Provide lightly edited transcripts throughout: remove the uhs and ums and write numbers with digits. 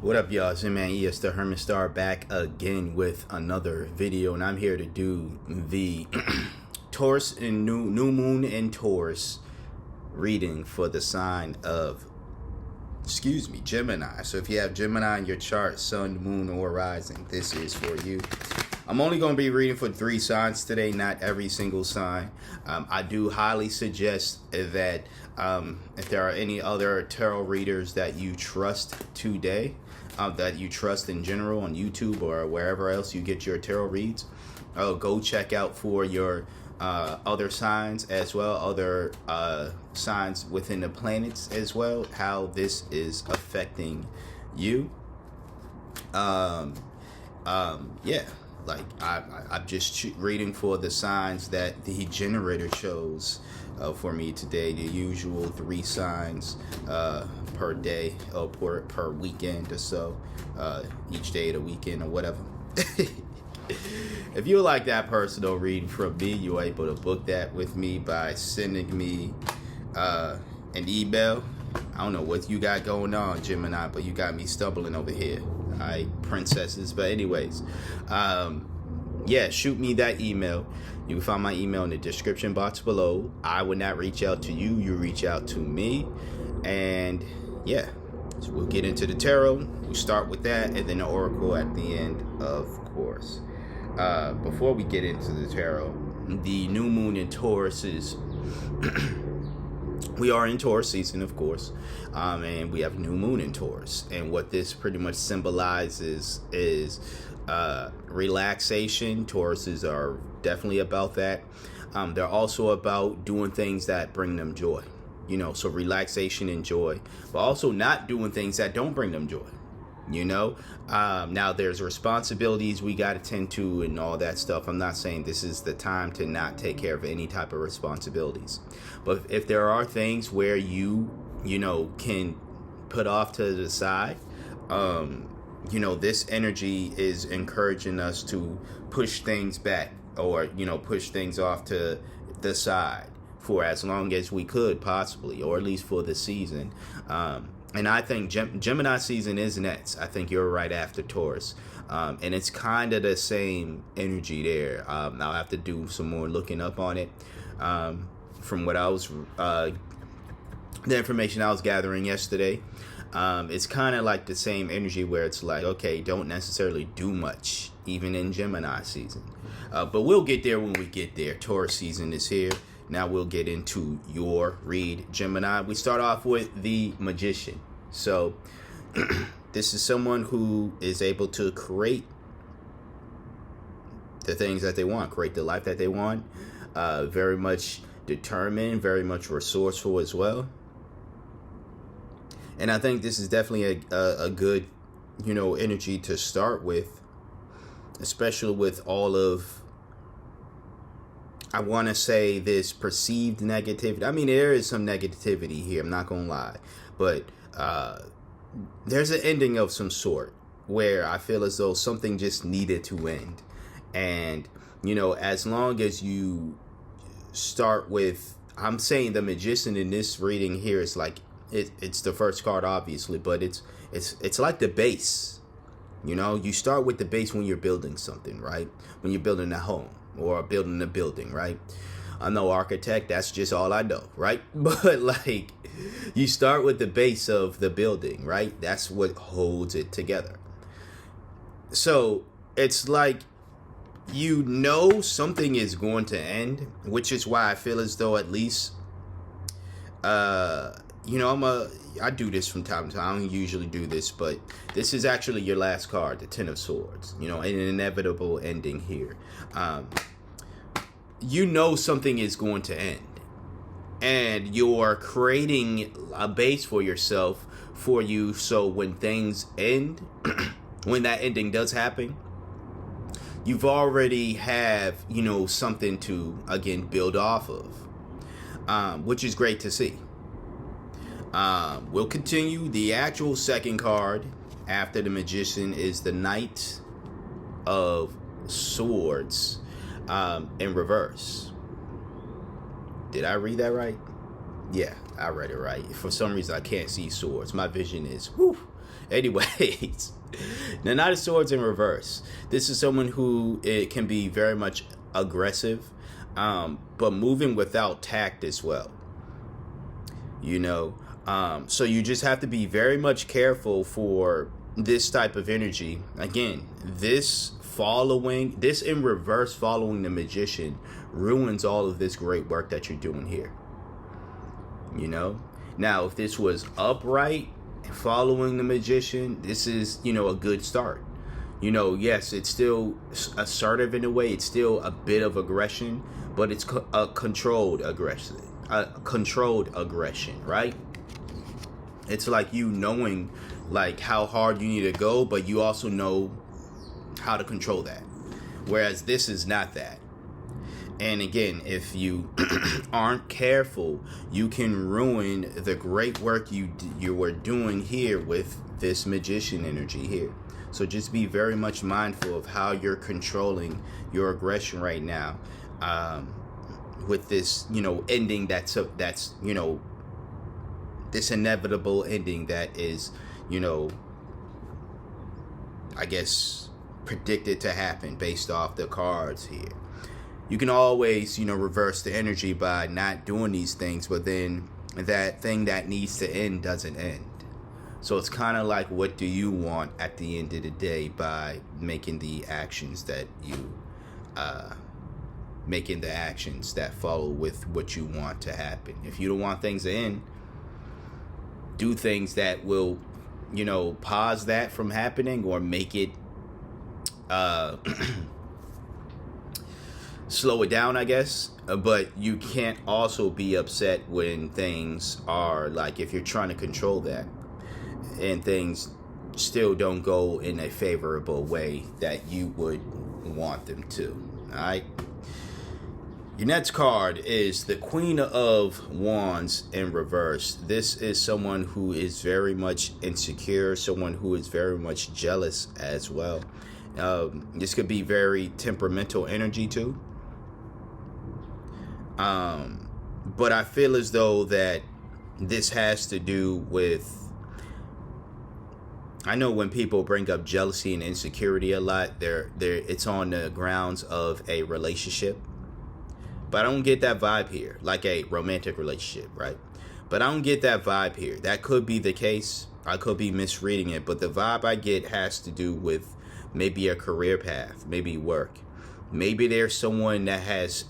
What up, y'all? It's Gemini, the Hermit Star, back again with another video, and I'm here to do the Taurus and new moon in Taurus reading for the sign of, Gemini. So if you have Gemini in your chart, sun, moon, or rising, this is for you. I'm only going to be reading for 3 signs today, not every single sign. I do highly suggest that if there are any other tarot readers that you trust today, that you trust in general on YouTube or wherever else you get your tarot reads, go check out for your other signs as well, other signs within the planets as well, how this is affecting you. Yeah. Like, I'm just reading for the signs that the generator chose for me today. The usual 3 signs per day or per weekend or so. Each day of the weekend or whatever. If you like that personal reading from me, you're able to book that with me by sending me an email. I don't know what you got going on, Gemini, but you got me stumbling over here. Alright, princesses. But anyways, yeah, shoot me that email. You can find my email in the description box below. I would not reach out to you. You reach out to me. And yeah, so we'll get into the tarot. We'll start with that, and then the oracle at the end, of course. Before we get into the tarot, the new moon in Taurus is we are in Taurus season, of course, and we have new moon in Taurus, and what this pretty much symbolizes is relaxation. Tauruses are definitely about that. They're also about doing things that bring them joy, so relaxation and joy, but also not doing things that don't bring them joy. Now there's responsibilities we got to tend to and all that stuff. I'm not saying this is the time to not take care of any type of responsibilities, but if there are things where you can put off to the side, this energy is encouraging us to push things back or push things off to the side for as long as we could possibly, or at least for the season. And I think Gemini season is next. I think you're right after Taurus. And it's kind of the same energy there. I'll have to do some more looking up on it. From what I was, the information I was gathering yesterday, it's kind of like the same energy where it's like, okay, don't necessarily do much, even in Gemini season. But we'll get there when we get there. Taurus season is here. Now we'll get into your read, Gemini. We start off with the Magician. So this is someone who is able to create the things that they want, create the life that they want. Very much determined, very much resourceful as well. And I think this is definitely a good, energy to start with, especially with all of, I want to say, this perceived negativity. I mean, there is some negativity here, I'm not going to lie. But there's an ending of some sort where I feel as though something just needed to end. And, as long as you start with, I'm saying the Magician in this reading here is like, it's the first card, obviously, but it's like the base. You start with the base when you're building something, right? When you're building a home or building a building, right? I'm no architect, that's just all I know, right? But like, you start with the base of the building, right? That's what holds it together. So it's like, something is going to end, which is why I feel as though at least, I do this from time to time. I don't usually do this, but this is actually your last card, the 10 of Swords. An inevitable ending here. Something is going to end, and you're creating a base for yourself, so when things end, when that ending does happen, you've already have something to again build off of, which is great to see. We'll continue. The actual second card after the Magician is the Knight of Swords in reverse. Did I read that right? Yeah, I read it right. For some reason, I can't see swords. My vision is Anyways, the Knight of Swords in reverse. This is someone who it can be very much aggressive, but moving without tact as well. You know, so you just have to be very much careful for this type of energy. Again, this in reverse following the Magician ruins all of this great work that you're doing here. You know, now if this was upright following the Magician, this is, you know, a good start. You know, yes, it's still assertive in a way. It's still a bit of aggression, but it's a controlled aggression. Right? It's like you knowing like how hard you need to go, but you also know how to control that. Whereas this is not that. And again, if you aren't careful, you can ruin the great work you were doing here with this Magician energy here. So just be very much mindful of how you're controlling your aggression right now, with this, you know, ending that's you know, this inevitable ending that is, you know, I guess predicted to happen based off the cards here. You can always, you know, reverse the energy by not doing these things, but then that thing that needs to end doesn't end. So it's kind of like, what do you want at the end of the day by making the actions that you, making the actions that follow with what you want to happen. If you don't want things to end, do things that will, you know, pause that from happening or make it, slow it down, I guess. But you can't also be upset when things are like, if you're trying to control that and things still don't go in a favorable way that you would want them to. All right. Your next card is the Queen of Wands in reverse. This is someone who is very much insecure, someone who is very much jealous as well. This could be very temperamental energy too. But I feel as though that this has to do with, I know when people bring up jealousy and insecurity a lot, it's on the grounds of a relationship. But I don't get that vibe here, like a romantic relationship, right? But I don't get that vibe here. That could be the case. I could be misreading it, but the vibe I get has to do with maybe a career path, maybe work. Maybe there's someone that has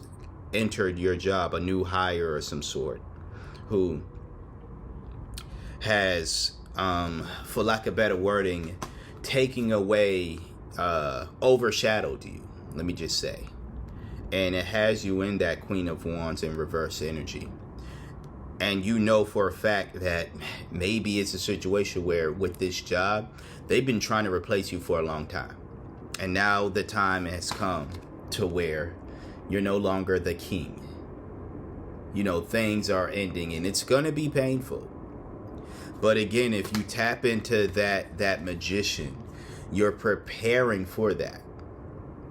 entered your job, a new hire of some sort, who has, for lack of better wording, taking away, overshadowed you, let me just say. And it has you in that Queen of Wands in reverse energy. And you know for a fact that maybe it's a situation where with this job, they've been trying to replace you for a long time. And now the time has come to where you're no longer the king. You know, things are ending and it's going to be painful. But again, if you tap into that Magician, you're preparing for that.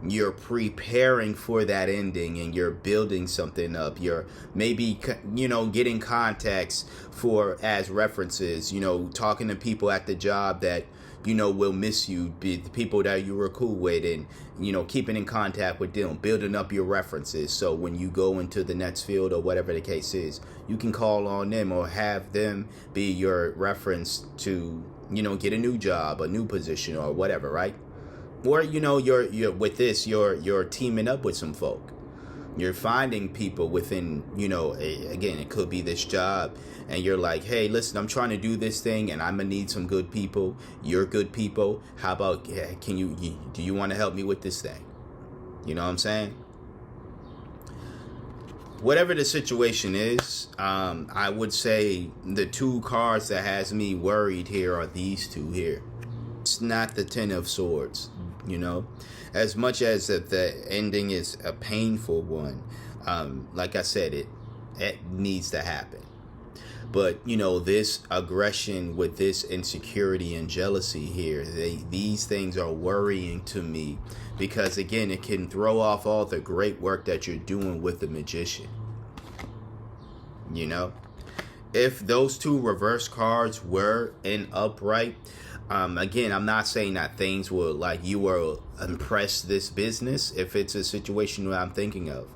You're preparing for that ending and you're building something up. You're maybe, you know, getting contacts for as references, you know, talking to people at the job that, you know, will miss you, be the people that you were cool with, and, you know, keeping in contact with them, building up your references. So when you go into the next field or whatever the case is, you can call on them or have them be your reference to, you know, get a new job, a new position or whatever, right? Or, you know, you're with this, you're teaming up with some folk. You're finding people within, you know, again, it could be this job, and you're like, hey, listen, I'm trying to do this thing, and I'm gonna need some good people. You're good people. How about, do you want to help me with this thing? You know what I'm saying? Whatever the situation is, I would say the two cards that has me worried here are these two here. It's not the Ten of Swords. You know, as much as the ending is a painful one, like I said, it needs to happen. But, you know, this aggression with this insecurity and jealousy here, these things are worrying to me because, again, it can throw off all the great work that you're doing with the Magician. You know, if those two reverse cards were in upright, Again, I'm not saying that things will, like, you will impress this business if it's a situation that I'm thinking of,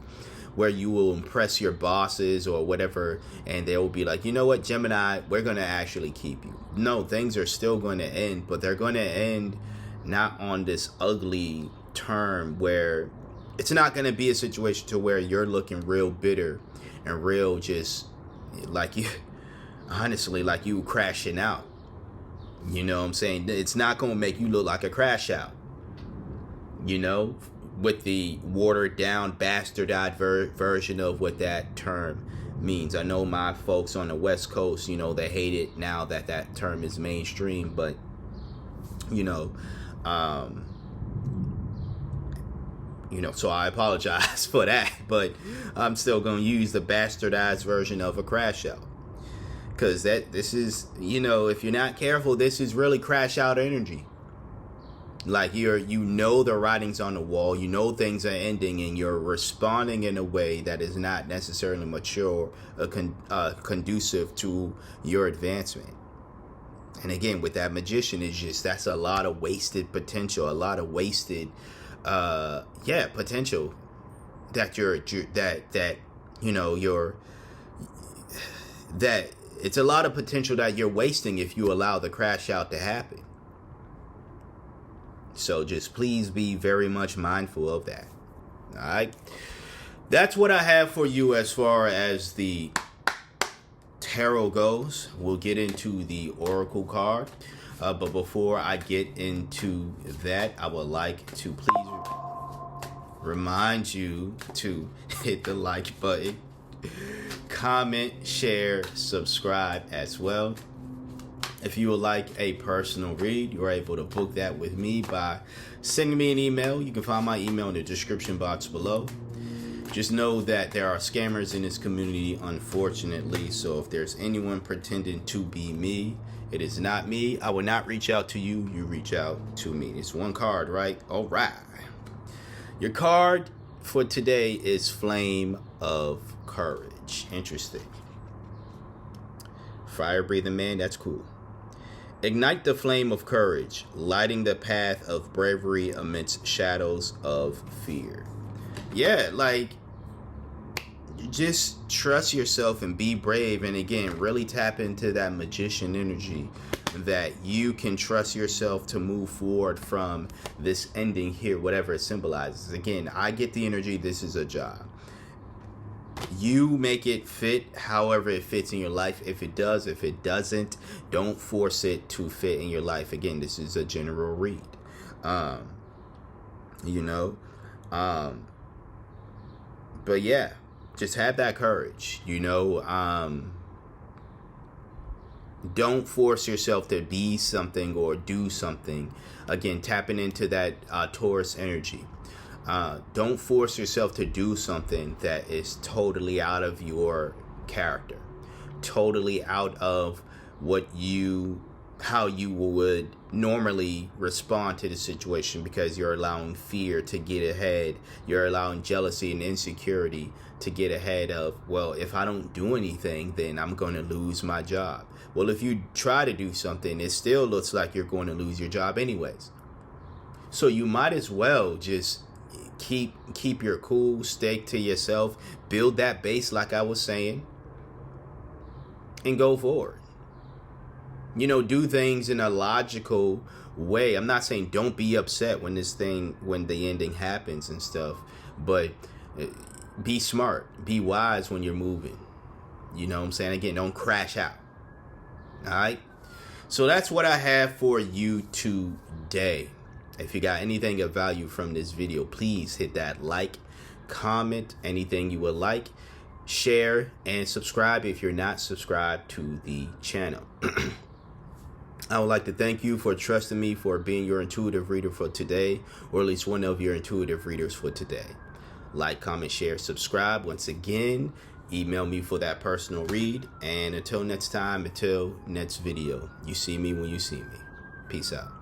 where you will impress your bosses or whatever, and they will be like, you know what, Gemini, we're going to actually keep you. No, things are still going to end, but they're going to end not on this ugly term where it's not going to be a situation to where you're looking real bitter and real just like you, honestly, like you crashing out. You know what I'm saying? It's not going to make you look like a crash out, you know, with the watered down, bastardized version of what that term means. I know my folks on the West Coast, you know, they hate it now that that term is mainstream, but, you know, so I apologize for that, but I'm still going to use the bastardized version of a crash out. Because this is, you know, if you're not careful, this is really crash out energy. Like you know the writing's on the wall, you know things are ending, and you're responding in a way that is not necessarily mature or conducive to your advancement. And again, with that Magician, is just, that's a lot of wasted potential, a lot of wasted, potential that it's a lot of potential that you're wasting if you allow the crash out to happen. So just please be very much mindful of that. All right. That's what I have for you as far as the tarot goes. We'll get into the oracle card. But before I get into that, I would like to please remind you to hit the like button, comment, share, subscribe as well. If you would like a personal read, you're able to book that with me by sending me an email. You can find my email in the description box below. Just know that there are scammers in this community, unfortunately. So if there's anyone pretending to be me, it is not me. I will not reach out to you. You reach out to me. It's one card, right? All right. Your card for today is Flame of Courage. Interesting. Fire breathing man, that's cool. Ignite the flame of courage, lighting the path of bravery amidst shadows of fear. Yeah, like, just trust yourself and be brave. And again, really tap into that Magician energy, that you can trust yourself to move forward from this ending here, whatever it symbolizes. Again, I get the energy. This is a job. You make it fit however it fits in your life. If it does, if it doesn't, don't force it to fit in your life. Again, this is a general read. But yeah, just have that courage, don't force yourself to be something or do something. Again, tapping into that Taurus energy. Don't force yourself to do something that is totally out of your character, totally out of how you would normally respond to the situation, because you're allowing fear to get ahead. You're allowing jealousy and insecurity to get ahead of, well, if I don't do anything, then I'm going to lose my job. Well, if you try to do something, it still looks like you're going to lose your job anyways. So you might as well just keep your cool, stick to yourself, build that base like I was saying, and go forward. Do things in a logical way. I'm not saying don't be upset when the ending happens and stuff, but be smart, be wise when you're moving. You know what I'm saying? Again, don't crash out. All right. So that's what I have for you today. If you got anything of value from this video, please hit that like, comment, anything you would like, share, and subscribe if you're not subscribed to the channel. I would like to thank you for trusting me for being your intuitive reader for today, or at least one of your intuitive readers for today. Like, comment, share, subscribe. Once again, email me for that personal read. And until next time, until next video, you see me when you see me. Peace out.